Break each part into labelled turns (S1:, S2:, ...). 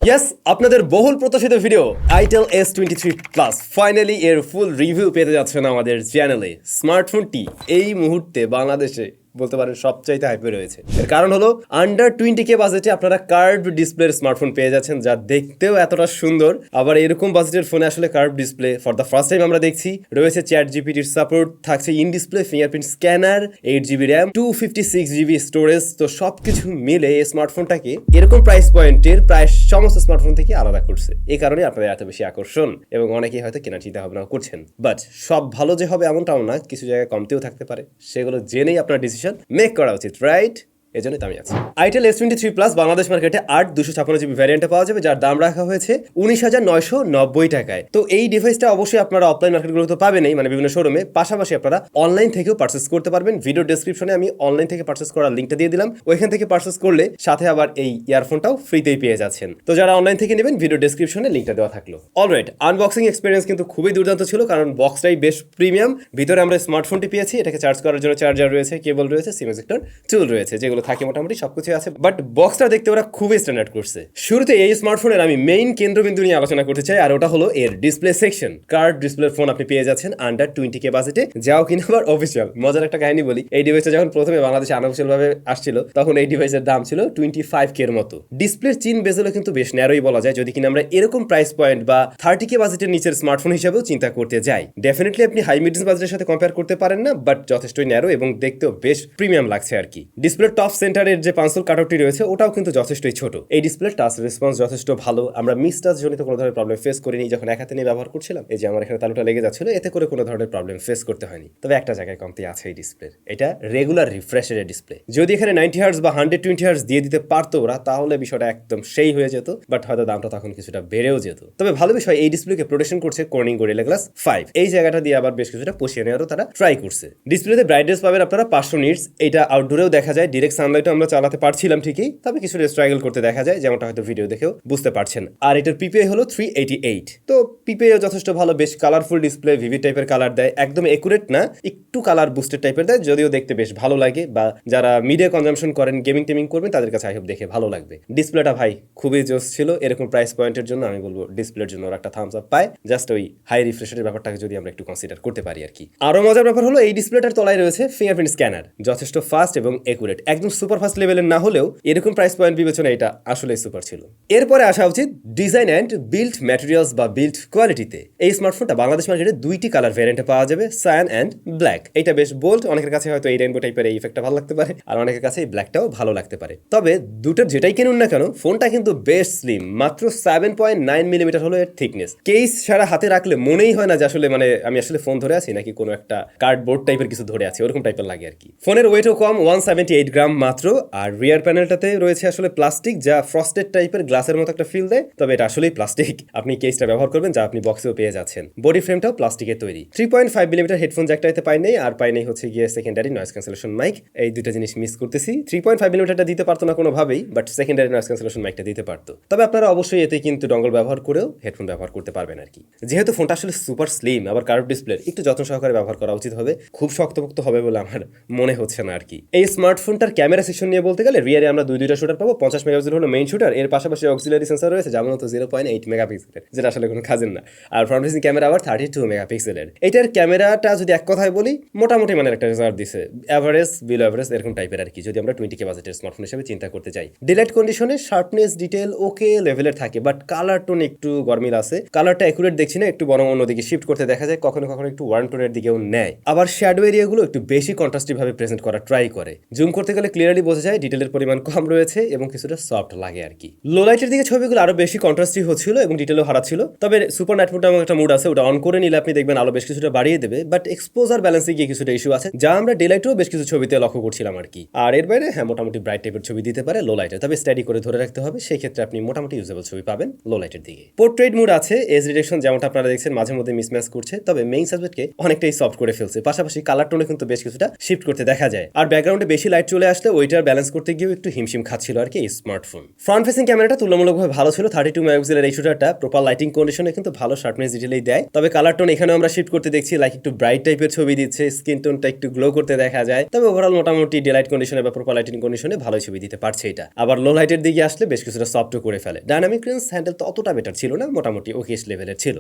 S1: Yes, আপনাদের বহুল প্রত্যাশিত video itel S23 plus finally এর ফুল রিভিউ পেতে যাচ্ছেন আমাদের চ্যানেলে। স্মার্টফোনটি এই মুহূর্তে বাংলাদেশে বলতে পারেন সবচাইতে হাইপে রয়েছে। এর কারণ হলো আন্ডার 20K বাজেটে আপনারা কার্ভ ডিসপ্লের স্মার্টফোন পেয়ে যাচ্ছেন, যা দেখতেও এতটা সুন্দর। আবার এরকম বাজেটের ফোনে আসলে curve display for the first time আমরা দেখছি। রয়েছে চ্যাট জিপিটির সাপোর্ট, থাকছে in display fingerprint scanner, 8GB RAM, 256GB storage. তো সবকিছু মিলে এই স্মার্টফোনটাকে এরকম প্রাইস পয়েন্টের প্রায় সমস্ত স্মার্টফোন থেকে আলাদা করছে। এই কারণে আপনাদের এত বেশি আকর্ষণ এবং অনেকেই হয়তো কেনার চিন্তা ভাবনা করছেন। বাট সব ভালো যে হবে এমনটাও না, কিছু জায়গায় কমতেও থাকতে পারে। সেগুলো জেনেই আপনার ডিসিশন মেক করা উচিত, রাইট? এজন্যই আমি আছি। itel S23 প্লাস বাংলাদেশ মার্কেটে 8/256GB ভ্যারিয়েন্টে পাওয়া যাবে, যার দাম রাখা হয়েছে 19,990 টাকায়। তো এই ডিভাইসটা অবশ্যই আপনারা অফলাইন মার্কেটগুলো তো পাবেনই, মানে বিভিন্ন শোরুমে, পাশাপাশি আপনারা অনলাইন থেকেও পারচেস করতে পারবেন। ভিডিও ডেসক্রিপশনে আমি অনলাইন থেকে পারচেস করার লিঙ্কটা দিয়ে দিলাম। ওইখান থেকে পারচেস করলে সাথে আবার এই ইয়ারফোনটাও ফ্রিতেই পেয়ে যাচ্ছেন। তো যারা অনলাইন থেকে নেবেন ভিডিও ডেসক্রিপশনে লিঙ্কটা দেওয়া থাকলো। অলরাইট, আনবক্সিং এক্সপিরিয়েন্স কিন্তু খুবই দুর্দান্ত ছিল, কারণ বক্সটাই বেশ প্রিমিয়াম। ভিতরে আমরা স্মার্টফোনটি পেয়েছি, এটাকে চার্জ করার জন্য চার্জার রয়েছে, কেবল রয়েছে, সিম এজেক্টর টুল রয়েছে, যেগুলো থাকে মোটামুটি সবকিছু আছে। বাট বক্সটা দেখতে ওরা খুবই স্ট্যান্ডার্ড করছে। শুরুতে এই স্মার্টফোনের আমি মেইন কেন্দ্রবিন্দু নিয়ে আলোচনা করতে চাই, আর ওটা হলো এর ডিসপ্লে সেকশন। কার্ভ ডিসপ্লের ফোন আপনি পেয়ে যাচ্ছেন আন্ডার 20K বাজেটে, যাও কিনা আবার অফিসিয়াল। মজার একটা কাহিনী বলি, এই ডিভাইসটা যখন প্রথমে বাংলাদেশে আনঅফিসিয়াল ভাবে আসছিল, তখন এই ডিভাইসের দাম ছিল 25K এর মতো। ডিসপ্লের চিন বেজেলও কিন্তু বেশ ন্যারোই বলা যায়, যদি কিনা আমরা এরকম প্রাইস পয়েন্ট বা 30K বাজেটের নিচের স্মার্টফোন হিসেবেও চিন্তা করতে যাই। ডেফিনেটলি আপনি হাই মিড বাজেটের সাথে কম্পেয়ার করতে পারেন না, বাট যথেষ্টই ন্যারো এবং দেখতেও বেশ প্রিমিয়াম লাগছে আর কি। ডিসপ্লের টপ সেন্টারের যে পাঁচল কাটআউটটি রয়েছে ওটাও কিন্তু যথেষ্টই ছোট। এই ডিসপ্লে টাচ রেসপন্স যথেষ্ট ভালো। আমরা মিস টাচ জনিত কোনো ধরনের প্রবলেম ফেস করিনি যখন এক হাতে নিয়ে ব্যবহার করছিলাম। এই যে আমার এখানে তালুটা লেগে যাচ্ছিল, এতে করে কোনো ধরনের প্রবলেম ফেস করতে হয়নি। তবে একটা জায়গায় কমতি আছে এই ডিসপ্লের, এটা রেগুলার রিফ্রেশের ডিসপ্লে। যদি এখানে 90Hz বা 120Hz দিয়ে দিতে পারতো ওরা, তাহলে বিষয়টা একদম সেই হয়ে যেত, বাট হয়তো দামটা তখন কিছুটা বেড়েও যেত। তবে ভালো বিষয়, এই ডিসপ্লেকে প্রোটেকশন করছে কর্নিং গরিলা গ্লাস 5। এই জায়গাটা দিয়ে আবার বেশ কিছুটা পুষিয়ে নেওয়ারও তারা ট্রাই করছে। ডিসপ্লেতে ব্রাইটনেস পাবেন আপনারা 500 নিটস। এটা আউটডোরেও দেখা যায়, ডিরেক্ট সানলাইটও আমরা চালাতে পারছিলাম ঠিকই, তবে কিছু স্ট্রাগল করতে দেখা যায়, যেমনটা হয়তো ভিডিও দেখেও বুঝতে পারছেন। আর এটার পিপিআই হলো 388। তো পিপিআইও যথেষ্ট ভালো, বেশ কালারফুল ডিসপ্লে, ভিভিড টাইপের কালার দেয়, একদম একুরেট না, একটু কালার বুস্টেড টাইপের দেয়, যদিও দেখতে বেশ ভালো লাগে। বা যারা মিডিয়া কনজাম্পশন করেন, গেমিং টেমিং করবেন, তাদের কাছে আই হোপ দেখে ভালো লাগবে। ডিসপ্লেটা ভাই খুবই জোস ছিল। এরকম প্রাইস পয়েন্টের জন্য আমি বলবো ডিসপ্লের জন্য ওরা একটা থামস আপ পায়। জাস্ট ওই হাই রিফ্রেশের ব্যাপারটাকে যদি আমরা একটু কনসিডার করতে পারি আর কি। আরো মজার ব্যাপার হলো এই ডিসপ্লেটার তলায় রয়েছে ফিঙ্গারপ্রিন্ট স্ক্যানার, যথেষ্ট ফাস্ট এবং একুরেট। একদম সুপার ফাস্ট লেভেলের না হলেও এরকম প্রাইস পয়েন্ট বিবেচনা এটা আসলেই সুপার ছিল। এরপরে আসা উচিত ডিজাইন অ্যান্ড বিল্ড ম্যাটেরিয়ালস বা বিল্ড কোয়ালিটিতে। এই স্মার্টফোনটা বাংলাদেশ মার্কেটে 2টি কালার ভ্যারিয়েন্টে পাওয়া যাবে, সায়ান অ্যান্ড ব্ল্যাক। এটা বেশ বোল্ড, অনেকের কাছে হয়তো এই রেইনবো টাইপের এই ইফেক্টটা ভালো লাগতে পারে, আর অনেকের কাছে এই ব্ল্যাকটাও ভালো লাগতে পারে। তবে দুটোর যেটাই কিনুন না কেন, ফোনটা কিন্তু বেশ স্লিম। মাত্র 7.9 মিলিমিটার হলো এর থিকনেস। কেস সারা হাতে রাখলে মনেই হয় না যে আসলে মানে আমি আসলে ফোন ধরে আছি নাকি কোনো একটা কার্ডবোর্ড টাইপের কিছু ধরে আছি, ওরকম টাইপের লাগে আর কি। ফোনের ওয়েটও কম, 178 গ্রাম মাত্র। আর রিয়ার প্যানেলটাতে রয়েছে আসলে প্লাস্টিক, যা ফ্রস্টেড টাইপের গ্লাসের মতো একটা ফিল দেয়, তবে এটা আসলেই প্লাস্টিক। আপনি কেসটা ব্যবহার করবেন, যা আপনি বক্সেও পেয়ে যাচ্ছেন। বডি ফ্রেমটাও প্লাস্টিকের তৈরি। 3.5 মিলিমিটার হেডফোন জ্যাকটাতে পাই নেই, আর পাই নেই হচ্ছে গিয়ে সেকেন্ডারি নয়েজ ক্যান্সেলেশন মাইক। এই দুটো জিনিস মিস করতেছি। 3.5 মিলিমিটারটা দিতে পারতো না কোনোভাবেই, বাট সেকেন্ডারি নয়েজ ক্যান্সেলেশন মাইকটা দিতে পারতো। তবে আপনারা অবশ্যই এতে কিন্তু ডঙ্গল ব্যবহার করেও হেডফোন ব্যবহার করতে পারবেন আর কি। যেহেতু ফোনটা আসলে সুপার স্লিম, আবার কার্ভ ডিসপ্লে, একটু যত্ন সহকারে ব্যবহার করা উচিত হবে। খুব শক্তপোক্ত হবে বলে আমার মনে হচ্ছে না আর কি। এই স্মার্টফোনটার ক্যামেরা সেকশন নিয়ে বলতে গেলে রিয়ারে আমরা দুইটা শুটার পাবো। 50 মেগাপিক্সেল হলো মেইন শুটার, এর পাশাপাশি অক্সিলারি সেন্সর রয়েছে, যেমন হতো 0.8 মেগাপিক্সেলের, যেটা আসলে কোনো কাজের না। আর ফ্রন্ট ফেসিং ক্যামেরা আবার 32 মেগাপিক্সেলের। এটার ক্যামেরাটা যদি এক কথায় বলি, মোটামুটি মানে একটা রেজাল্ট দিছে, এভারেজ, বিলো এভারেজ এরকম টাইপের আর কি, যদি আমরা 20K বাজেটের স্মার্টফোন হিসেবে চিন্তা করতে যাই। ডিলাইট কন্ডিশনে শার্পনেস, ডিটেল ওকে লেভেলের থাকে, বাট কালার টোন একটু গরমিল আছে। কালারটা একুরেট দেখছি না, একটু বরং অন্যদিকে শিফট করতে দেখা যায়, কখনো কখনো একটু ওয়ার্ম টোনের দিকেও নেয়। আবার শ্যাডো এরিয়াগুলো একটু বেশি কন্ট্রাস্টিভ ভাবে প্রেজেন্ট করা ট্রাই করে। জুম করতে গেলে ক্লিয়ারলি বোঝা যায় ডিটেলের পরিমাণ কম রয়েছে এবং কিছুটা সফট লাগে আর কি। লো লাইটের দিকে ছবিগুলো আরো বেশি কন্ট্রাস্টিভ হচ্ছিল এবং ডিটেলও হারাচ্ছিল। তবে সুপার নাইট মোড নামক একটা মুড আছে, ওটা অন করে নিলে আপনি দেখবেন আলো বেশ কিছুটা বাড়িয়ে দেবে, বাট এক্সপোজার ব্যালেন্সে গিয়ে কিছুটা ইস্যু আছে, যা আমরা ডে লাইটেও বেশ কিছু ছবিতে লক্ষ্য করছিলাম আর কি। আর এর বাইরে হ্যাঁ মোটামুটি ব্রাইট টাইপের ছবি দিতে পারে লো লাইটে, তবে স্টাডি করে ধরে রাখতে হবে, সেই ক্ষেত্রে আপনি মোটামুটি ইউজেবল ছবি পাবেন লো লাইটের দিকে। পোর্ট্রেট মুড আছে, এজ ডিরেকশন যেমনটা আপনারা দেখছেন মাঝে মধ্যে মিসম্যাচ করছে, তবে মেইন সাবজেক্টকে অনেকটাই সফট করে ফেলছে। পাশাপাশি কালার টোনে কিন্তু বেশ কিছুটা শিফট করতে দেখা যায়। আর ব্যাকগ্রাউন্ডে বেশি লাইট চলে আসলে আসলে ওইটার ব্যালেন্স করতে গিয়েও একটু হিমশিম খাচ্ছিল আর কি এই স্মার্টফোন। ফ্রন্ট ফেসিং ক্যামেরাটা তুলনামূলকভাবে ভালো ছিল, 32 মেগাপিক্সেলের এই শুটারটা প্রপার লাইটিং কন্ডিশনে কিন্তু ভালো শার্পনেস ডিটেইলেই দেয়। তবে কালার টোন এখানেও আমরা শিফট করতে দেখছি, লাইক একটু ব্রাইট টাইপের ছবি দিচ্ছে, স্কিন টোনটা একটু গ্লো করতে দেখা যায়। তবে ওভারঅল মোটামুটি ডে লাইট কন্ডিশনে বা প্রপার লাইটিং কন্ডিশনে ভালো ছবি দিতে পারছে এটা। আবার লো লাইটের দিকে আসলে বেশ কিছুটা সফটও করে ফেলে। ডাইনামিক রেঞ্জ হ্যান্ডেল তো অতটা বেটার ছিল না, মোটামুটি ওকেশ লেভেলের ছিল।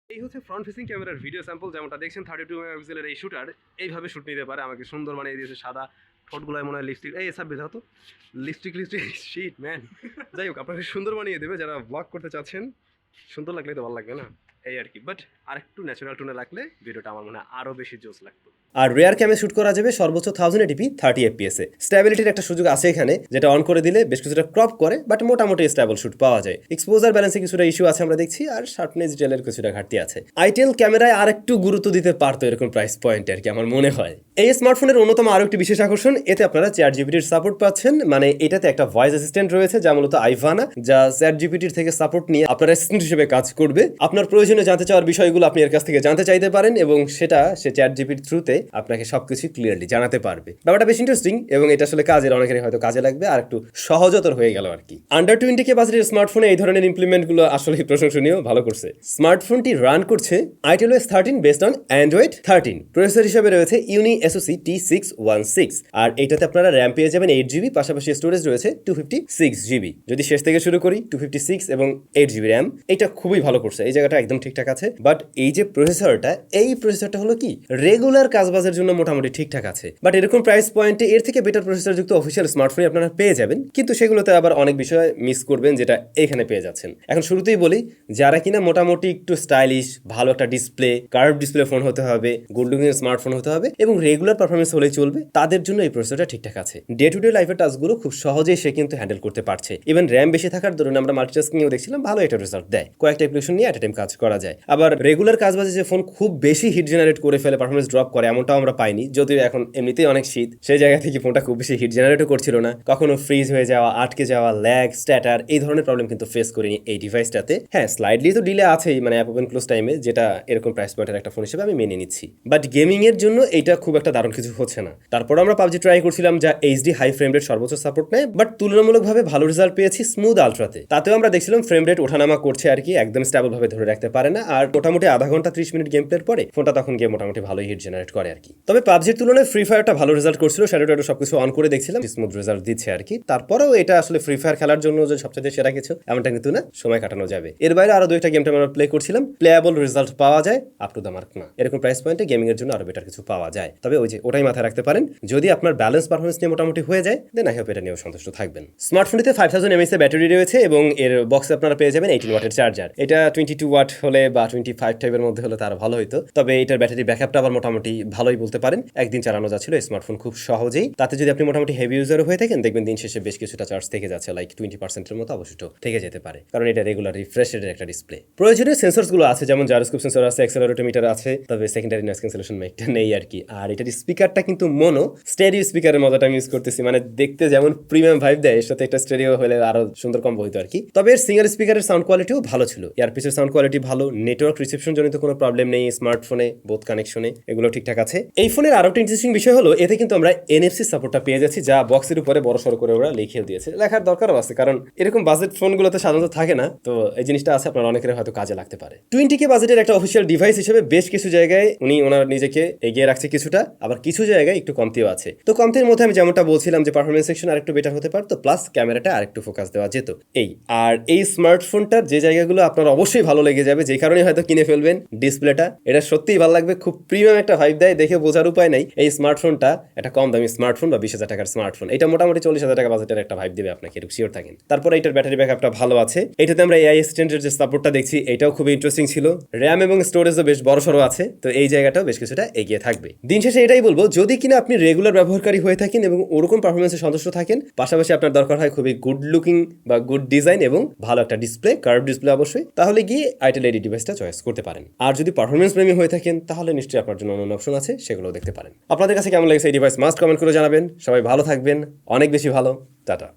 S1: এই হচ্ছে ফ্রন্ট ফেসিং ক্যামেরার ভিডিও স্যাম্পল, যেমনটা দেখছেন 32 মেগাপিক্সেলের এই শুটার এইভাবে শুট নিতে পারে। আমাকে সুন্দর বানিয়ে দিয়েছে, সাদা ঠোঁটগুলোয় মনে হয় লিপস্টিক, এই সব বেধা তো লিপস্টিক শিট ম্যান। যাই হোক, আপনাকে সুন্দর বানিয়ে দেবে। যারা ব্লগ করতে চাচ্ছেন, সুন্দর লাগলে তো ভালো লাগবে না, এই আর কি। বাট আর একটু ন্যাচারাল টোনে লাগলে ভিডিওটা আমার মনে হয় আরও বেশি জোস লাগতো। আর রেয়ার ক্যামে শুট করা যাবে সর্বোচ্চ 1080p 30 fps এ। স্ট্যাবিলিটির একটা সুযোগ আছে এখানে, যেটা অন করে দিলে বেশ কিছুটা ক্রপ করে, বাট মোটামুটি স্টেবল শুট পাওয়া যায়। এক্সপোজার ব্যালেন্সে কিছুটা ইস্যু আছে আমরা দেখছি, আর শার্পনেস ডিটেইলের কিছুটা ঘাটতি আছে। আইটেল ক্যামেরায় আর একটু গুরুত্ব দিতে পারতো এরকম প্রাইস পয়েন্টে আর কি, আমার মনে হয়। এই স্মার্টফোনের অন্যতম আরও একটি বিশেষ আকর্ষণ, এতে আপনারা চ্যাট জিপিটির সাপোর্ট পাচ্ছেন। মানে এটাতে একটা ভয়েস অ্যাসিস্ট্যান্ট রয়েছে যা মূলত আইভানা, যা চ্যাট জিপিটির থেকে সাপোর্ট নিয়ে আপনার অ্যাসিস্ট্যান্ট হিসেবে কাজ করবে। আপনার প্রয়োজনে জানতে চাওয়ার বিষয়গুলো আপনি এর কাছ থেকে জানতে চাইতে পারেন, এবং সেটা সে চ্যাট জিপিটির থ্রুতে আপনাকে সবকিছু ক্লিয়ারলি জানাতে পারবে। ব্যাপারটা বেশ ইন্টারেস্টিং, এবং এটা আসলে কাজের অনেকেরই হয়তো কাজে লাগবে, আর একটু সহজতর হয়ে গেল আর কি। আন্ডার 20K বাজেটের স্মার্টফোনে এই ধরনের ইমপ্লিমেন্টগুলো আসলে প্রশংসনীয়, ভালো করছে। স্মার্টফোনটি রান করছে itel S13 based on Android 13। Processor হিসেবে রয়েছে ইউনি SoC T616, আর এইটাতে আপনারা র্যাম পেয়ে যাবেন 8GB, পাশাপাশি স্টোরেজ রয়েছে 256GB। যদি শেষ থেকে শুরু করি, 256 এবং 8GB র্যাম, এটা খুবই ভালো করছে, এই জায়গাটা একদম ঠিকঠাক আছে। বাট এই যে প্রসেসরটা, এই প্রসেসরটা হলো কি রেগুলার কাজবাজের জন্য মোটামুটি ঠিকঠাক আছে। বাট এরকম প্রাইস পয়েন্টে এর থেকে বেটার প্রসেসর যুক্ত অফিসিয়াল স্মার্টফোন আপনারা পেয়ে যাবেন, কিন্তু সেগুলোতে আবার অনেক বিষয় মিস করবেন, যেটা এখানে পেয়ে যাচ্ছেন। এখন শুরুতেই বলি, যারা কিনা মোটামুটি একটু স্টাইলিশ, ভালো একটা ডিসপ্লে, কার্ভ ডিসপ্লে ফোন হতে হবে, গুড লুকিং স্মার্টফোন হতে হবে, এবং রেগুলার পারফরমেন্স হলেই চলবে, তাদের জন্য এই প্রসেসরটা ঠিকঠাক আছে। ডে টু ডে লাইফের টাস্কগুলো খুব সহজেই সে কিন্তু হ্যান্ডেল করতে পারছে। ইভেন র্যাম বেশি থাকার দরুন আমরা মাল্টিটাস্কিংও দেখছিলাম, ভালো একটা রেজাল্ট দেয়। কয়েকটা অ্যাপ্লিকেশন নিয়ে অ্যাট এ টাইম কাজ করা যায়। আবার রেগুলার কাজবাজে যে ফোন খুব বেশি হিট জেনারেট করে ফেলে, পারফরমেন্স ড্রপ করে, এমনটাও আমরা পাইনি। যদিও এখন এমনিতেই অনেক শীত, সেই জায়গা থেকে ফোনটা খুব বেশি হিট জেনারেটও করছিল না, কখনো ফ্রিজ হয়ে যাওয়া, আটকে যাওয়া, ল্যাগ, স্ট্যাটার, এই ধরনের প্রবলেম কিন্তু ফেস করিনি এই ডিভাইসটাতে। হ্যাঁ, স্লাইডলি তো ডিলে আছেই, মানে অ্যাপ ওপেন ক্লোজ টাইমে, যেটা এরকম প্রাইস পয়েন্টের একটা ফোন হিসেবে আমি মেনে নিচ্ছি। বাট গেমিং এর জন্য এইটা খুব একটা দারুণ কিছু হচ্ছে না। তারপর আমরা পাবজি ট্রাই করছিলাম, যা এইচডি হাই ফ্রেম রেট সর্বোচ্চ সাপোর্ট নেয়, বাট তুলনামূলকভাবে ভালো রেজাল্ট পেয়েছি স্মুথ আলট্রাতে। তাতেও আমরা দেখছিলাম ফ্রেম রেট ওঠানামা করছে আর কি, একদম স্টেবল ভাবে ধরে রাখতে পারে না। আর মোটামুটি আধা ঘন্টা 30 মিনিট গেম প্লের পরে ফোনটা তখন গিয়ে মোটামুটি ভালোই হিট জেনারেট করে আর কি। তবে পাবজির তুলনায় ফ্রি ফায়ারটা ভালো রেজাল্ট করছিল, শ্যাডো সবকিছু অন করে দেখছিলাম, স্মুথ রেজাল্ট দিচ্ছে আর কি। তারপরেও এটা আসলে ফ্রি ফায়ার খেলার জন্য যে সবচেয়ে সেরা কিছু এমনটা কিন্তু না, সময় কাটানো যাবে। এর বাইরে আরো দুইটা গেমটা আমরা প্লে করছিলাম, প্লেয়াবল রেজাল্ট পাওয়া যায়, আপ টু দ্য মার্ক না। এরকম প্রাইস পয়েন্টে গেমিং এর জন্য আরো বেটার কিছু পাওয়া যায়। তবে ওই যে ওটাই মাথায় রাখতে পারেন, যদি আপনার ব্যালেন্স পারফরমেন্স নিয়ে মোটামুটি হয়ে যায়, দেন আই হোপ এটা নিয়েও সন্তুষ্ট থাকবেন। স্মার্টফোনটিতে 5000 mAh এর ব্যাটারি রয়েছে, এবং এর বক্সে আপনারা পেয়ে যাবেন 18 ওয়াটের চার্জার। এটা 22 ওয়াট হলে বা 25 টাইপের মধ্যে হলে তার ভালো হতো। তবে এটার ব্যাটারি ব্যাকআপটা আবার মোটামুটি ভালোই বলতে পারেন, একদিন চালানো যাচ্ছিল স্মার্টফোন খুব সহজেই। তাতে যদি আপনি মোটামুটি হেভি ইউজার হয়ে থাকেন, দেখবেন দিন শেষে বেশ কিছুটা চার্জ থেকে যাচ্ছে, লাইক 20% মতো অবশিষ্ট থেকে যেতে পারে, কারণ এটা রেগুলার রিফ্রেশ রেটের একটা ডিসপ্লে। প্রয়োজনীয় সেন্সরসগুলো আছে, যেমন জাইরোস্কোপ সেন্সর আছে, অ্যাক্সেলারোমিটার আছে, তবে সেকেন্ডারি নয়েজ ক্যান্সেলেশন মাইকটা নেই আর কি। আর এটার স্পিকারটা কিন্তু মোনো স্টেরিও স্পিকারের মজাটা মিস করতেছি, মানে দেখতে যেমন প্রিমিয়াম ভাইব দেয়, এর সাথে একটা স্টেরিও হলে আরো সুন্দর কম্বো হইতো আর কি। তবে এর সিঙ্গেল স্পিকারের সাউন্ড কোয়ালিটিও ভালো ছিল, ইয়ারপিসের সাউন্ড কোয়ালিটি ভালো, নেটওয়ার্ক রিসেপশন জনিত কোনো প্রবলেম নেই স্মার্টফোনে, বোথ কানেকশনে এগুলো ঠিকঠাক আছে। এই ফোনের আরো একটা ইন্টারেস্টিং বিষয় হলো, এতে কিন্তু আমরা NFC সাপোর্টটা পেয়ে যাচ্ছি, যা বক্সের উপরে বড়সড় করে ওরা লিখেও দিয়েছে। লেখার দরকারও আছে, কারণ এরকম বাজেট ফোনগুলোতে সাধারণত থাকে না, তো এই জিনিসটা আছে, আপনার অনেকের হয়তো কাজে লাগতে পারে। 20K বাজেটের একটা অফিসিয়াল ডিভাইস হিসেবে বেশ কিছু জায়গায় উনি ওনার নিজেকে এগিয়ে রাখছে কিছুটা, আবার কিছু জায়গায় একটু কমতিও আছে। তো কমতির মধ্যে আমি যেমনটা বলছিলাম যে পারফরমেন্স সেকশন আরেকটু বেটার হতে পারতো, প্লাস ক্যামেরাটা আরেকটু ফোকাস দেওয়া যেত। আর এই স্মার্টফোনটার যে জায়গাগুলো আপনার অবশ্যই ভালো লেগে যাবে, যে কারণে হয়তো কিনে ফেলবেন, ডিসপ্লেটা এটা সত্যিই ভালো লাগবে, খুব প্রিমিয়াম একটা ভাইব দেয়, দেখে বোঝার উপায় নাই এই স্মার্টফোনটা একটা কম দামি স্মার্টফোন বা 20,000 টাকার স্মার্টফোন। এটা মোটামুটি 40,000 টাকা বাজেটের একটা ভাইব দেবে আপনাকে, একটু শিওর থাকেন। তারপরে এটার ব্যাটারি ব্যাকআপটা ভালো আছে। এটাতে আমরা AI অ্যাসিস্ট্যান্টের যে সাপোর্টটা দেখছি, এটাও খুবই ইন্টারেস্টিং ছিল। র্যাম এবং স্টোরেজও বেশ বড়সড় আছে, তো এই জায়গাটাও বেশ কিছুটা এগিয়ে থাকবে। দিন শেষে এটাই বলবো, যদি কিনা আপনি রেগুলার ব্যবহারকারী হয়ে থাকেন এবং ওরকম পারফরমেন্সে সন্তুষ্ট থাকেন, পাশাপাশি আপনার দরকার হয় খুবই গুড লুকিং বা গুড ডিজাইন এবং ভালো একটা ডিসপ্লে, কার্ভ ডিসপ্লে অবশ্যই, তাহলে গিয়ে itel এই ডিভাইসটা চয়েস করতে পারেন। আর যদি পারফরমেন্স প্রেমী হয়ে থাকেন, তাহলে নিশ্চয়ই আপনার জন্য অন্য অপশন আছে, সেগুলোও দেখতে পারেন। আপনাদের কাছে কেমন লেগেছে এই ডিভাইস মাস্ট কমেন্ট করে জানাবেন। সবাই ভালো থাকবেন, অনেক বেশি ভালো। টাটা।